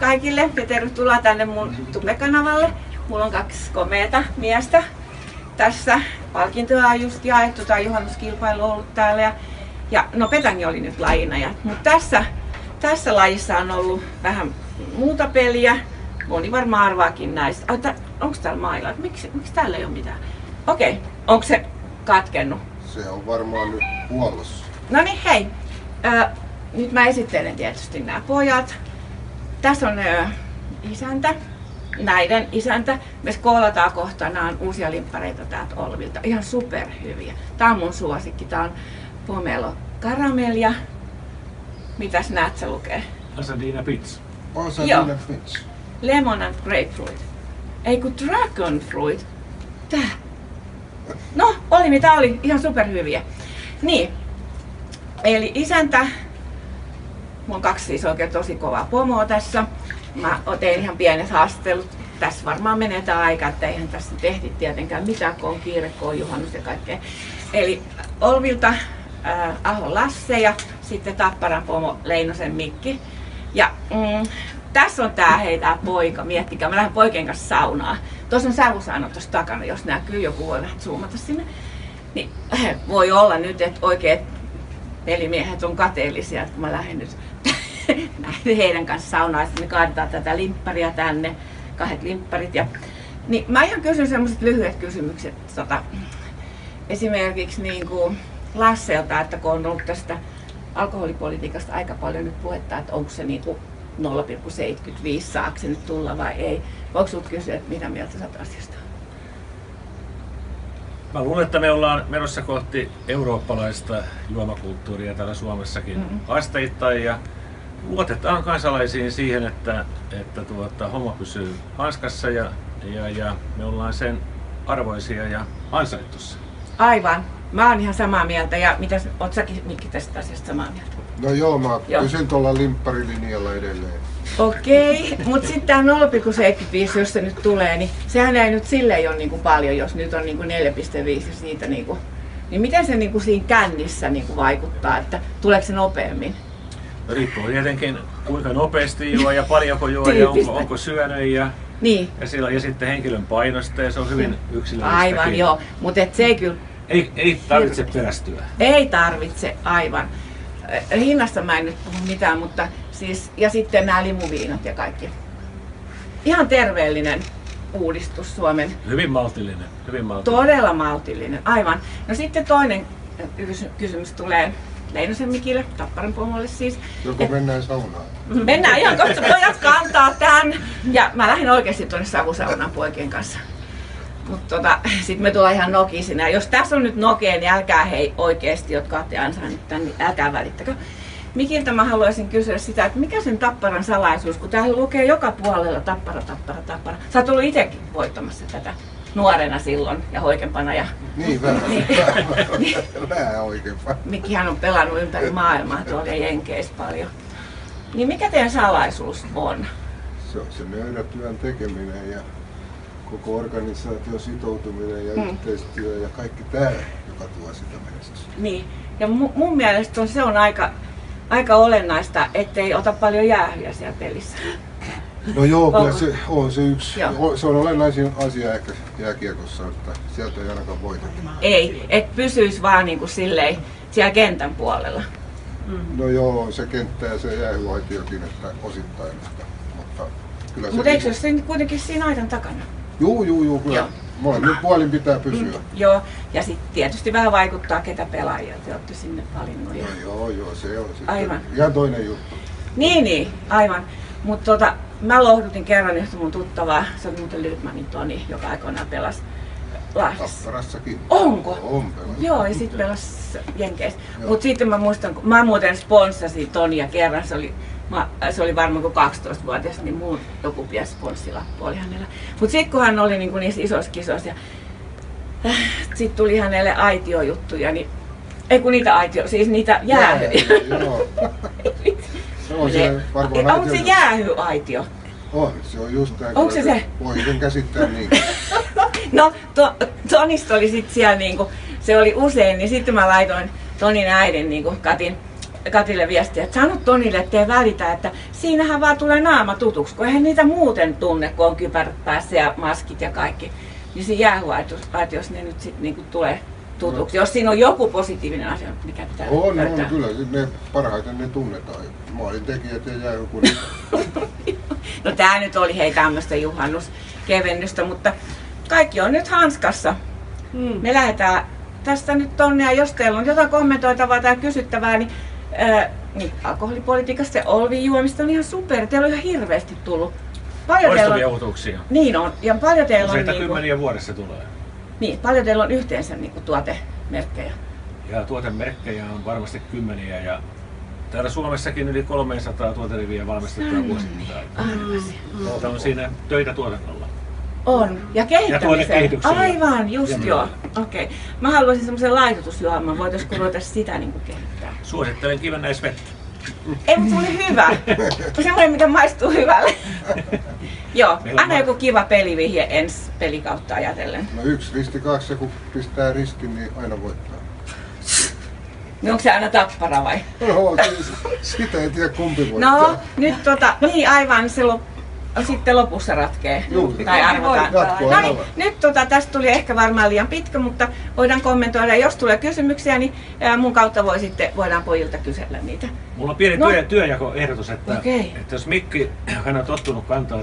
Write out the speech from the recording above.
kaikille ja tervetuloa tänne mun Tube-kanavalle. Mulla on 2 komeata miestä tässä. Palkintoja on just jaettu tai juhannuskilpailu ollut täällä. Ja no petangi oli nyt lajina. Mutta tässä lajissa on ollut vähän muuta peliä. Moni varmaan arvaakin näistä. Onko täällä mailla? Miksi täällä ei ole mitään? Okei, onko se katkennut? Se on varmaan nyt huollossa. No niin, hei. Nyt mä esittelen tietysti nämä pojat. Tässä on isäntä, näiden isäntä. Me skoolataan kohta, nämä on uusia limppareita täältä Olvilta. Ihan superhyviä. Tää on mun suosikki, tää on Pomelo Karamelja. Mitäs näet se lukee? Pasadena Pizza. Pasadena Pizza. Lemon and grapefruit. Ei kun dragon fruit. Tää. No, oli mitä oli. Ihan superhyviä. Niin. Eli isäntä. Mulla on 2 siis oikein tosi kovaa pomoa tässä. Mä tein ihan pienet haastattelut. Tässä varmaan menee tää aika, että eihän tässä tehty tietenkään mitään, kun on kiire, kun on juhannus ja kaikkea. Eli Olvilta Aho Lasse ja sitten Tapparan pomo Leinosen Mikki. Ja tässä on tää poika, miettikää, mä lähden poikien kanssa saunaan. Tuossa on savusauna tuossa takana, jos näkyy, joku voi vähän zoomata sinne. Niin voi olla nyt, että oikeet pelimiehet on kateellisia, että kun mä lähden nyt heidän kanssa saunaan, me kaadetaan tätä limpparia tänne, 2 limpparit. Niin mä ihan kysyn semmoiset lyhyet kysymykset. Esimerkiksi niin kuin Lasselta, että kun on ollut tästä alkoholipolitiikasta aika paljon nyt puhetta, että onko se niin kuin 0,75 saako se nyt tulla vai ei. Voiko sinulta kysyä, että mitä mieltä sä oot asiasta? Mä luulen, että me ollaan menossa kohti eurooppalaista juomakulttuuria täällä Suomessakin asteittain ja luotetaan kansalaisiin siihen, että homma pysyy hanskassa ja me ollaan sen arvoisia ja ansaittu se. Aivan. Mä oon ihan samaa mieltä. Ja mitäs, oot säkin Mikki tästä asiasta samaa mieltä? No joo, mä pysyn tuolla limpparilinjalla edelleen. Okei, mutta sitten tämä 0,75, jos se nyt tulee, niin sehän ei nyt silleen ole niinku paljon, jos nyt on niinku 4,5 ja siitä niinku, niin miten se niinku siinä kännissä niinku vaikuttaa, että tuleeko se nopeammin? Riippuu tietenkin kuinka nopeasti juo ja paljonko juo ja onko syönyt ja sitten henkilön painosta ja se on hyvin yksilöllistä. Aivan joo, mutta se ei kyllä... Ei tarvitse pelästyä. Ei tarvitse, aivan. Hinnasta mä en nyt puhu mitään, mutta siis, ja sitten nämä limuviinat ja kaikki. Ihan terveellinen uudistus Suomen. Hyvin maltillinen. Todella maltillinen, aivan. No sitten toinen kysymys tulee Leinosen Mikille, Tapparan pomolle siis. Joko mennään saunaan? Mennään ihan kohta, pojat kantaa tämän. Ja mä lähdin oikeasti tuonne savusaunaan poikien kanssa. Mutta sitten me tullaan ihan nokisina. Jos tässä on nyt nokea, niin älkää hei oikeesti, jotka olette ansainnut tämän, niin älkää välittäkö. Mikiltä mä haluaisin kysyä sitä, että mikä sen Tapparan salaisuus, kun täällä lukee joka puolella Tappara. Sä oot ollut itsekin voittamassa tätä nuorena silloin ja hoikempana. Ja... Niin, vähän oikeempana. Mikkihän on pelannut ympäri maailmaa tuolla Jenkeissä paljon. Niin mikä teidän salaisuus on? Se on se nöyrä-työn tekeminen ja koko organisaation sitoutuminen ja yhteistyö ja kaikki tämä, joka tuo sitä menestystä. Niin, ja mun mielestä se on aika olennaista, ettei ota paljon jäähyjä siellä pelissä. No joo, kyllä se on se yksi. Se on olennaisin asia ehkä jääkiekossa, että sieltä ei ainakaan voiteta. Ei, et pysyisi vaan niin kuin silleen siellä kentän puolella. No joo, se kenttä ja se jäähyaitiokin, että osittain. Mutta kyllä se... Mutta eikö se kuitenkin siinä aitan takana? Juu, kyllä. Molemmin puolin pitää pysyä. Joo, ja sitten tietysti vähän vaikuttaa, ketä pelaajia te olette sinne valinnut. No joo, se on sitten aivan. Ihan toinen juttu. Niin, aivan. Mutta mä lohdutin kerran yhtä mun tuttavaa, se oli muuten Lydmanin Toni, joka aikoinaan pelasi Lahdessa. Tapparassakin. Onko? On pelannut. Joo, ja sitten pelasi Jenkeissä. Mutta sitten mä muistan, kun mä muuten sponssasin Tonia kerran, se oli varmaan kuin 12-vuotias, niin mun joku pieni sponssilappu oli hänellä. Mutta sitten kun hän oli niinku niissä isoissa kisoissa, sitten tuli hänelle aitiojuttuja, niin ei kun niitä siis niitä jäähyjä. Joo. On se varmaan onko se jäähyaitio? On, se on just tämä. Onko se? Voin käsittää niin. No, Tonista oli sitten siellä niinku, se oli usein, niin sitten mä laitoin Tonin äidin niinku Katin Katille viestiä, että sano Tonille, ettei välitä, että siinähän vaan tulee naama tutuksi, kun eihän niitä muuten tunne, kun on kypärät päässä ja maskit ja kaikki. Niin se jäähuajatus, jos ne nyt sitten niinku tulee tutuksi. Jos siinä on joku positiivinen asia, mikä pitää löytää. Kyllä ne parhaiten ne tunnetaan. Maalintekijät ja jäähukunnat. No tää nyt oli hei tämmöistä juhannuskevennystä, mutta kaikki on nyt hanskassa. Me lähdetään tästä nyt tonne, ja jos teillä on jotain kommentoitavaa tai kysyttävää, niin alkoholipolitiikasta ja olvin juomista on ihan super. Teillä on ihan hirveästi tullut. Loistavia uutuuksia. Niin on, ja paljon teillä on Useita kymmeniä vuodessa tulee. Niin, paljon teillä on yhteensä tuotemerkkejä. Ja tuotemerkkejä on varmasti kymmeniä, ja täällä Suomessakin yli 300 tuoteriviä valmistetaan vuosittain. Mutta on siinä töitä tuotannolla. On. Ja kehittämisellä. Aivan, just ja joo. Okei. Mä haluaisin semmoisen laitotusjuoman. Voitaisiin ruveta sitä kehittää? Suosittelen kivennäisvettä. Ei, mutta se oli hyvä. Semmoinen, mikä maistuu hyvälle. Joo, anna joku kiva pelivihje ensi pelikautta ajatellen. No 1 risti 2, ja kun pistää ristin, niin aina voittaa. No onko se aina tappara vai? No, sitä ei tiedä kumpi voittaa. No, nyt niin aivan se sitten lopussa ratkee. Tai arvotaan. No niin, nyt tästä tuli ehkä varmaan liian pitkä, mutta voidaan kommentoida. Jos tulee kysymyksiä, niin mun kautta voidaan pojilta kysellä niitä. Mulla on pieni työjakoehdotus, että jos Mikki, hän on tottunut kantaa